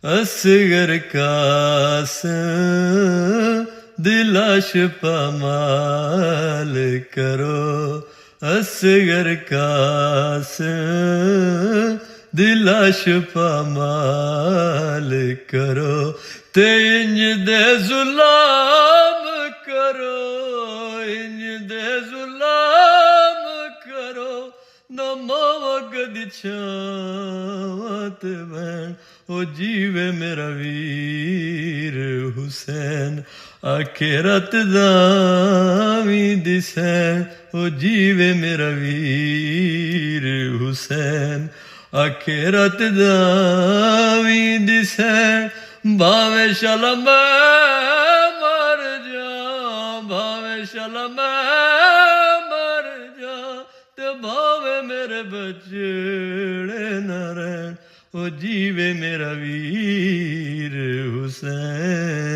असगर कासिम दिलाश पमाल करो, असगर कासिम दिलाश पमाल करो, ते इंज दे जुलाम करो, इंज दे जुलाम करो, न मावा कदी छावत बैन, ओ जीवे मेरा वीर हुसैन, आखिरत दावी दिसैन, ओ जीवे मेरा वीर हुसैन, आखिरत दावी दिसैन, भावे शाला मैं मर जा, भावे शाला मैं मर जा, ते भावे मेरे बचड़े न रहन, ओ जीवे मेरा वीर हुसैन।